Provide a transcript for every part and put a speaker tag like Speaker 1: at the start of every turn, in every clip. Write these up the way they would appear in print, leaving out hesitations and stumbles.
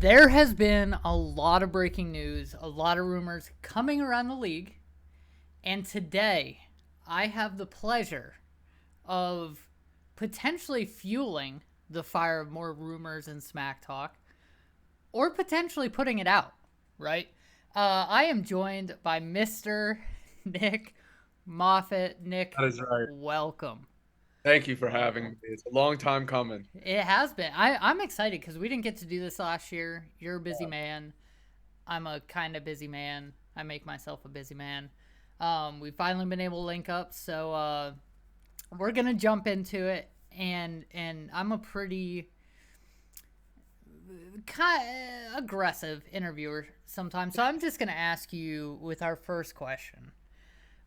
Speaker 1: There has been a lot of breaking news, a lot of rumors coming around the league, and today I have the pleasure of potentially fueling the fire of more rumors and smack talk, or potentially putting it out, right? I am joined by Mr. Nick Moffet. Nick,
Speaker 2: That is right.
Speaker 1: welcome.
Speaker 2: Thank you for having me. It's a long time coming.
Speaker 1: It has been. I'm excited because we didn't get to do this last year. You're a busy man. I'm a kind of busy man. I make myself a busy man. We've finally been able to link up, so we're gonna jump into it. And I'm a pretty kind of aggressive interviewer sometimes, so I'm just gonna ask you with our first question: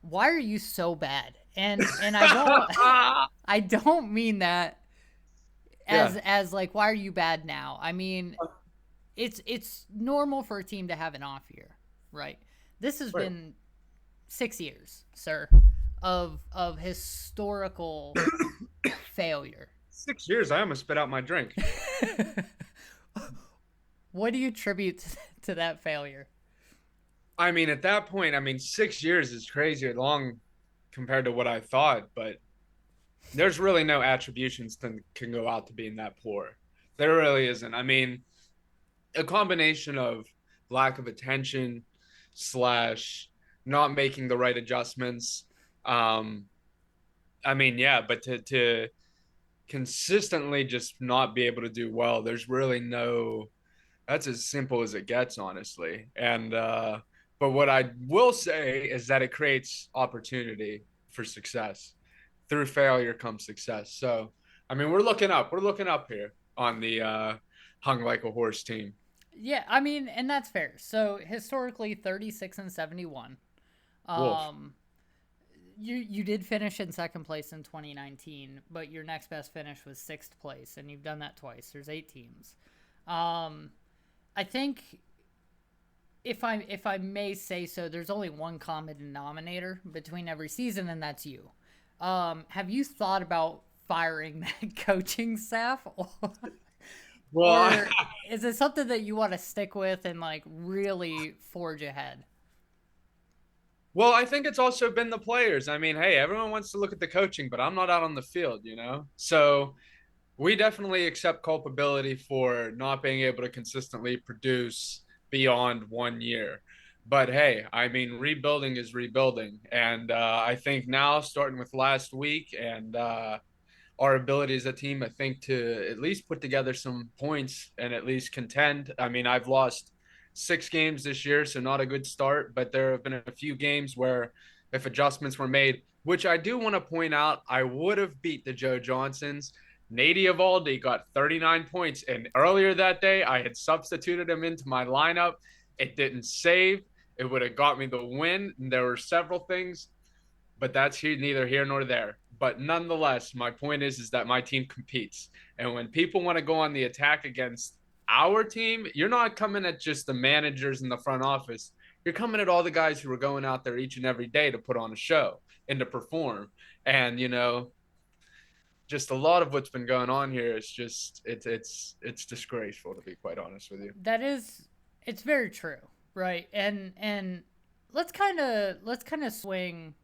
Speaker 1: why are you so bad? And I don't I don't mean that
Speaker 2: Yeah.
Speaker 1: as like why are you bad now? I mean it's normal for a team to have an off year, right? This has
Speaker 2: Right.
Speaker 1: been 6 years, sir, of historical failure.
Speaker 2: 6 years, I almost spit out my drink.
Speaker 1: What do you attribute to that failure?
Speaker 2: I mean, at that point, 6 years is crazy long compared to what I thought, but there's really no attributions that can go out to being that poor. There really isn't. I mean, a combination of lack of attention slash not making the right adjustments. Um, yeah, but to consistently just not be able to do well, there's really no that's as simple as it gets, honestly. And but what I will say is that it creates opportunity for success. Through failure comes success. So we're looking up. We're looking up here on the hung like a horse team.
Speaker 1: Yeah, I mean, and that's fair. So historically, 36-71.
Speaker 2: Wolf.
Speaker 1: Um, you did finish in second place in 2019, but your next best finish was sixth place, and you've done that twice. There's 8 teams. Um, I think if I may say so, there's only one common denominator between every season, and that's you. Have you thought about firing that coaching staff,
Speaker 2: Well,
Speaker 1: or is it something that you want to stick with and like really forge ahead?
Speaker 2: well, I think it's also been the players. I mean, hey, everyone wants to look at the coaching, but I'm not out on the field. So we definitely accept culpability for not being able to consistently produce beyond 1 year. But hey, rebuilding is rebuilding. And I think now, starting with last week and our ability as a team, I think, to at least put together some points and at least contend. I've lost 6 games this year, so not a good start, but there have been a few games where if adjustments were made, which I do want to point out, I would have beat the Joe Johnsons. Nady Evaldi got 39 points, and earlier that day, I had substituted him into my lineup. It didn't save. It would have got me the win. And there were several things, but that's neither here nor there. But nonetheless, my point is that my team competes, and when people want to go on the attack against our team, you're not coming at just the managers in the front office. You're coming at all the guys who are going out there each and every day to put on a show and to perform. And just a lot of what's been going on here is just it's disgraceful, to be quite honest with you.
Speaker 1: That is, it's very true, right? And let's kind of swing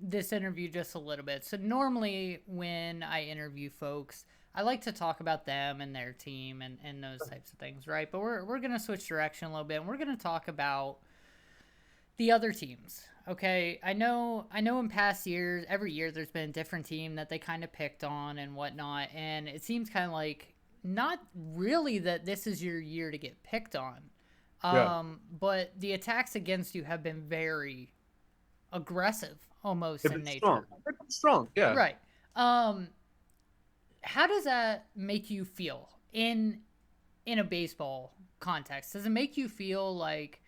Speaker 1: this interview just a little bit. So normally when I interview folks, I like to talk about them and their team and those types of things, right? But we're gonna switch direction a little bit and we're gonna talk about the other teams. Okay, I know in past years, every year there's been a different team that they kind of picked on and whatnot, and it seems kind of like not really that this is your year to get picked on.
Speaker 2: Yeah,
Speaker 1: But the attacks against you have been very aggressive almost
Speaker 2: they've
Speaker 1: in
Speaker 2: been strong.
Speaker 1: nature.
Speaker 2: They've been strong. Yeah.
Speaker 1: Right. Um, how does that make you feel in a baseball context? Does it make you feel like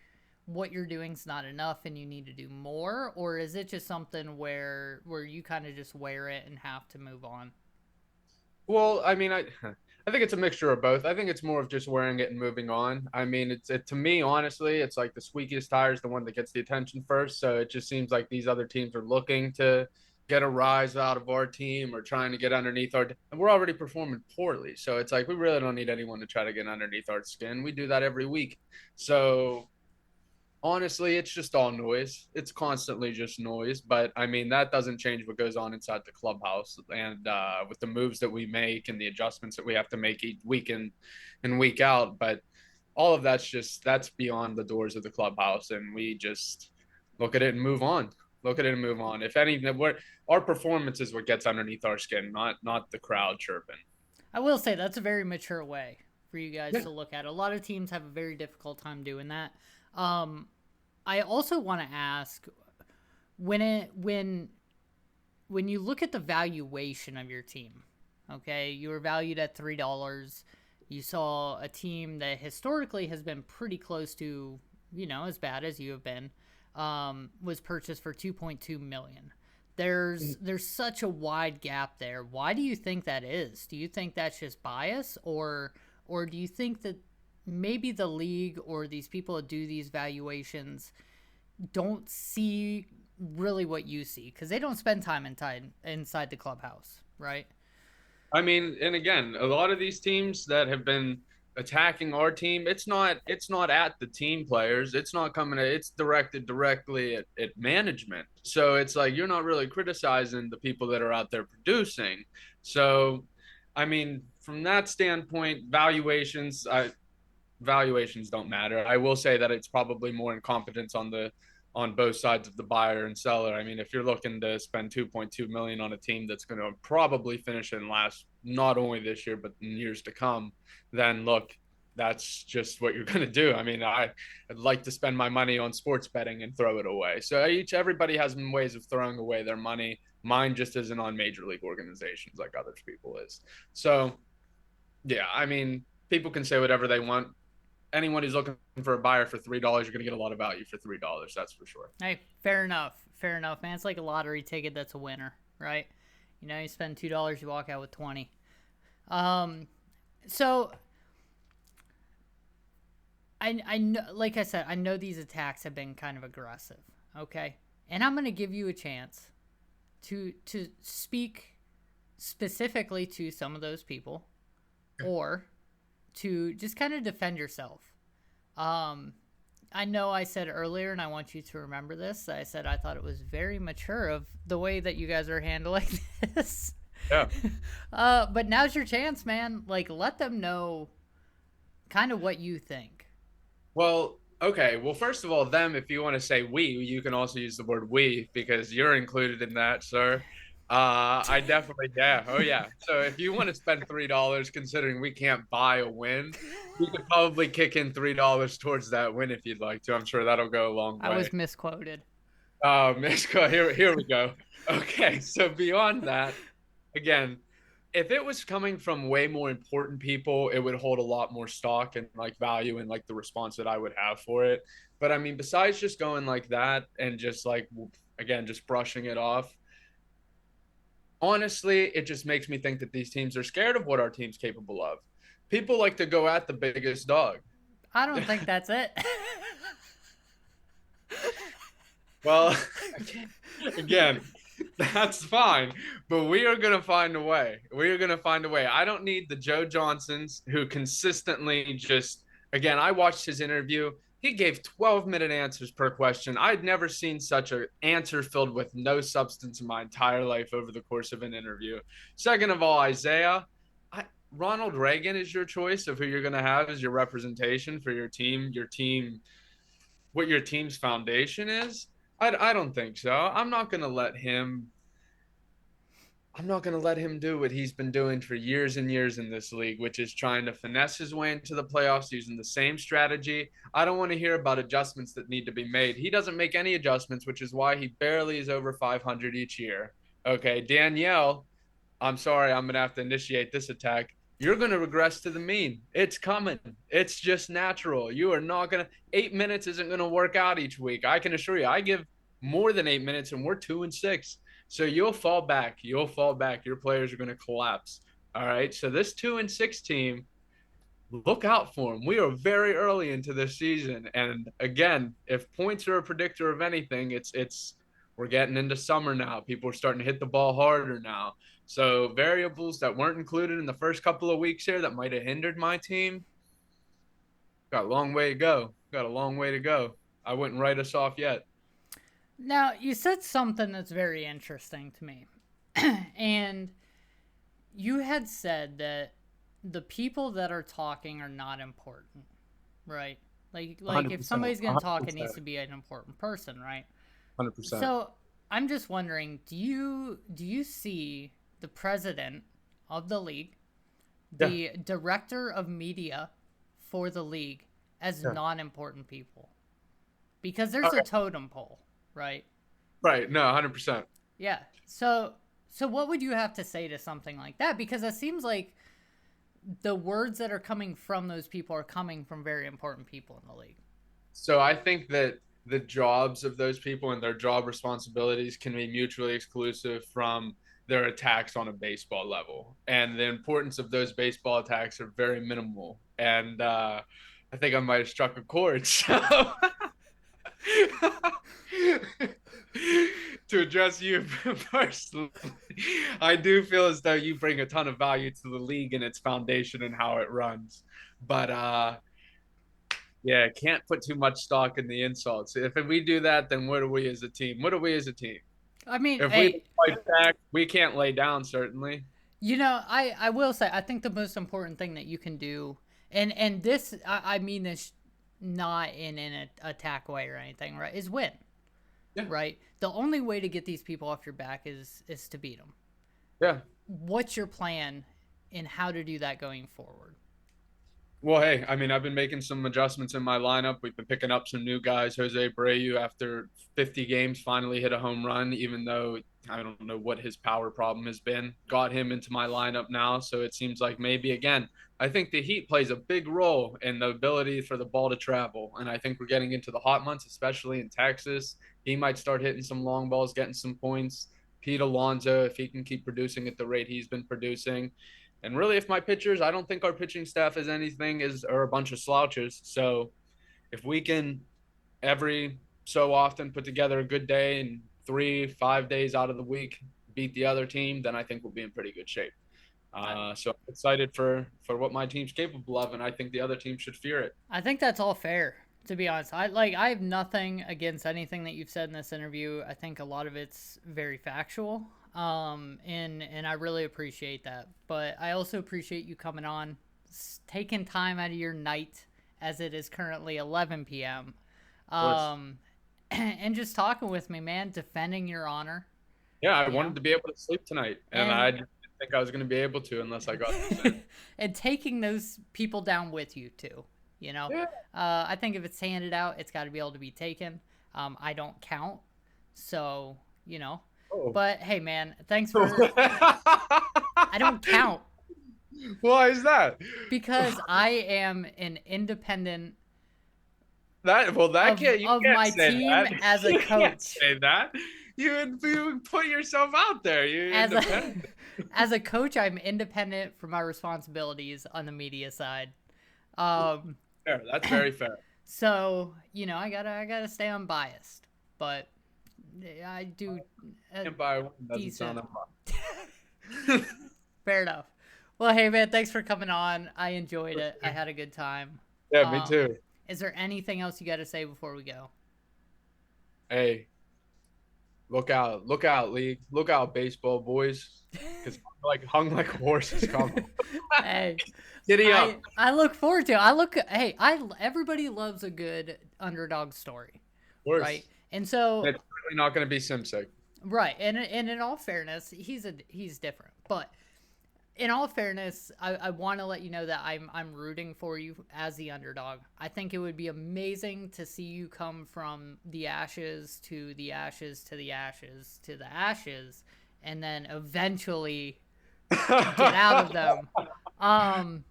Speaker 1: what you're doing is not enough and you need to do more, or is it just something where you kind of just wear it and have to move on?
Speaker 2: Well, I think it's a mixture of both. I think it's more of just wearing it and moving on. To me, honestly, it's like the squeakiest tire is the one that gets the attention first. So it just seems like these other teams are looking to get a rise out of our team or trying to get underneath our, and we're already performing poorly. So it's like we really don't need anyone to try to get underneath our skin. We do that every week. So honestly, it's just all noise. It's constantly just noise. But I mean, that doesn't change what goes on inside the clubhouse. And with the moves that we make and the adjustments that we have to make each week in and week out. But all of that's beyond the doors of the clubhouse. And we just look at it and move on. Look at it and move on. If anything, our performance is what gets underneath our skin, not the crowd chirping.
Speaker 1: I will say that's a very mature way for you guys
Speaker 2: Yeah.
Speaker 1: to look at it. A lot of teams have a very difficult time doing that. Um, I also want to ask when it when you look at the valuation of your team, okay, you were valued at $3. You saw a team that historically has been pretty close to, as bad as you have been, was purchased for 2.2 million. There's such a wide gap there. Why do you think that is? Do you think that's just bias, or do you think that maybe the league or these people that do these valuations don't see really what you see because they don't spend time inside the clubhouse, right?
Speaker 2: I mean, and again, a lot of these teams that have been attacking our team, it's not at the team players. It's not coming at, it's directed directly at management. So it's like you're not really criticizing the people that are out there producing. So I mean, from that standpoint, valuations don't matter. I will say that it's probably more incompetence on both sides of the buyer and seller. I mean, if you're looking to spend 2.2 million on a team that's going to probably finish in last not only this year but in years to come, then look, that's just what you're going to do. I mean, I'd like to spend my money on sports betting and throw it away. So everybody has ways of throwing away their money. Mine just isn't on major league organizations like others people is. So yeah, I mean, people can say whatever they want. Anyone who's looking for a buyer for $3, you're going to get a lot of value for $3. That's for sure.
Speaker 1: Hey, fair enough. Fair enough, man. It's like a lottery ticket that's a winner, right? You spend $2, you walk out with 20. Um, so I know, like I said, I know these attacks have been kind of aggressive, okay? And I'm gonna give you a chance to speak specifically to some of those people, or to just kind of defend yourself. Um, I know I said earlier, and I want you to remember this. I said I thought it was very mature of the way that you guys are handling this.
Speaker 2: Yeah.
Speaker 1: But now's your chance, man. Like, let them know kind of what you think.
Speaker 2: Well, okay. Well, first of all, them, if you want to say we, you can also use the word we because you're included in that, sir. I definitely, yeah. Oh, yeah. So if you want to spend $3, considering we can't buy a win, you could probably kick in $3 towards that win if you'd like to. I'm sure that'll go a long
Speaker 1: I
Speaker 2: way.
Speaker 1: was misquoted.
Speaker 2: Mexico, here we go. Okay. So beyond that, again, if it was coming from way more important people, it would hold a lot more stock and like value and like the response that I would have for it. But I mean, besides just going like that and just like, again, just brushing it off, honestly, it just makes me think that these teams are scared of what our team's capable of. People like to go at the biggest dog.
Speaker 1: I don't think that's it.
Speaker 2: Well, again, that's fine, but we are going to find a way. We are going to find a way. I don't need the Joe Johnsons who consistently just, again, I watched his interview. He gave 12-minute answers per question. I'd never seen such an answer filled with no substance in my entire life over the course of an interview. Second of all, Isaiah, Ronald Reagan is your choice of who you're going to have as your representation for your team, what your team's foundation is. I don't think so. I'm not going to let him do what he's been doing for years and years in this league, which is trying to finesse his way into the playoffs using the same strategy. I don't want to hear about adjustments that need to be made. He doesn't make any adjustments, which is why he barely is over 500 each year. Okay, Danielle, I'm sorry, I'm going to have to initiate this attack. You're going to regress to the mean. It's coming. It's just natural. You are not going to, 8 minutes isn't going to work out each week. I can assure you, I give more than 8 minutes and we're 2-6. So you'll fall back. You'll fall back. Your players are going to collapse. All right. So this 2-6 team, look out for them. We are very early into this season. And again, if points are a predictor of anything, it's We're getting into summer now. People are starting to hit the ball harder now. So variables that weren't included in the first couple of weeks here that might have hindered my team. Got a long way to go. Got a long way to go. I wouldn't write us off yet.
Speaker 1: Now, you said something that's very interesting to me. And you had said that the people that are talking are not important, right? Like if
Speaker 2: 100%.
Speaker 1: somebody's going to talk, it needs
Speaker 2: 100%.
Speaker 1: to be an important person, right?
Speaker 2: 100%.
Speaker 1: So, I'm just wondering, do you see the president of the league,
Speaker 2: Yeah.
Speaker 1: the director of media for the league as
Speaker 2: Yeah.
Speaker 1: non-important people? Because there's a
Speaker 2: Okay.
Speaker 1: totem pole, right?
Speaker 2: Right. No, 100%.
Speaker 1: Yeah. So what would you have to say to something like that? Because it seems like the words that are coming from those people are coming from very important people in the league.
Speaker 2: So I think that the jobs of those people and their job responsibilities can be mutually exclusive from their attacks on a baseball level. And the importance of those baseball attacks are very minimal. And I think I might have struck a chord. So to address you personally, I do feel as though you bring a ton of value to the league and its foundation and how it runs. But yeah, can't put too much stock in the insults. If we do that, then what are we as a team? What are we as a team?
Speaker 1: I mean,
Speaker 2: If we
Speaker 1: hey,
Speaker 2: fight back, we can't lay down, certainly.
Speaker 1: I will say I think the most important thing that you can do, and this I mean this not in an attack way or anything, right? Is win,
Speaker 2: Yeah.
Speaker 1: right? The only way to get these people off your back is to beat them.
Speaker 2: Yeah.
Speaker 1: What's your plan in how to do that going forward?
Speaker 2: Well, hey, I mean, I've been making some adjustments in my lineup. We've been picking up some new guys. Jose Abreu, after 50 games, finally hit a home run, even though I don't know what his power problem has been. Got him into my lineup now. So it seems like maybe again, I think the heat plays a big role in the ability for the ball to travel. And I think we're getting into the hot months, especially in Texas. He might start hitting some long balls, getting some points. Pete Alonso, if he can keep producing at the rate he's been producing. And really, if my pitchers, I don't think our pitching staff is anything is are a bunch of slouches. So if we can every so often put together a good day and 3, 5 days out of the week beat the other team, then I think we'll be in pretty good shape.
Speaker 1: I,
Speaker 2: So I'm excited for what my team's capable of, and I think the other team should fear it.
Speaker 1: I think that's all fair. To be honest, I have nothing against anything that you've said in this interview. I think a lot of it's very factual, and I really appreciate that. But I also appreciate you coming on, taking time out of your night, as it is currently 11 p.m.
Speaker 2: Of course.
Speaker 1: And just talking with me, man, defending your honor,
Speaker 2: Yeah, I
Speaker 1: you know,
Speaker 2: wanted to be able to sleep tonight, and I
Speaker 1: and
Speaker 2: didn't think I was going to be able to unless I got this in.
Speaker 1: and taking those people down with you too. You know,
Speaker 2: Yeah.
Speaker 1: I think if it's handed out, it's got to be able to be taken. I don't count, so you know.
Speaker 2: Oh.
Speaker 1: But hey, man, thanks for. I don't count
Speaker 2: Why is that?
Speaker 1: because I am an independent
Speaker 2: That
Speaker 1: of,
Speaker 2: you
Speaker 1: of
Speaker 2: can't
Speaker 1: my
Speaker 2: say
Speaker 1: team
Speaker 2: that.
Speaker 1: as a
Speaker 2: You can't
Speaker 1: coach.
Speaker 2: say that. You put yourself out there. You're
Speaker 1: As
Speaker 2: independent.
Speaker 1: as a coach, I'm independent from my responsibilities on the media side. Um,
Speaker 2: Fair. That's very fair.
Speaker 1: so I gotta stay unbiased, but I do.
Speaker 2: Can't buy one doesn't
Speaker 1: Decent.
Speaker 2: sound unbiased.
Speaker 1: Fair enough. Well, hey man, thanks for coming on. I enjoyed it. I had a good time.
Speaker 2: Yeah, me too.
Speaker 1: Is there anything else you got to say before we go?
Speaker 2: Hey, look out, league, look out, baseball boys, because like hung like a horse is coming.
Speaker 1: Hey,
Speaker 2: Giddy up.
Speaker 1: I look forward to it. I look. Hey, everybody loves a good underdog story,
Speaker 2: Of course.
Speaker 1: right? And so,
Speaker 2: It's really not going to be Simsek.
Speaker 1: right, and in all fairness, he's different, but in all fairness, I want to let you know that I'm rooting for you as the underdog. I think it would be amazing to see you come from the ashes to the ashes to the ashes to the ashes, and then eventually get out of them.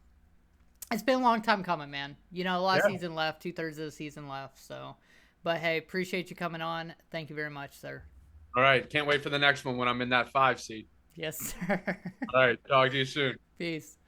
Speaker 1: It's been a long time coming, man. Last season left, 2/3 of the season left. So, but hey, appreciate you coming on. Thank you very much, sir.
Speaker 2: All right, can't wait for the next one when I'm in that 5 seat.
Speaker 1: Yes, sir.
Speaker 2: All right, talk to you soon.
Speaker 1: Peace.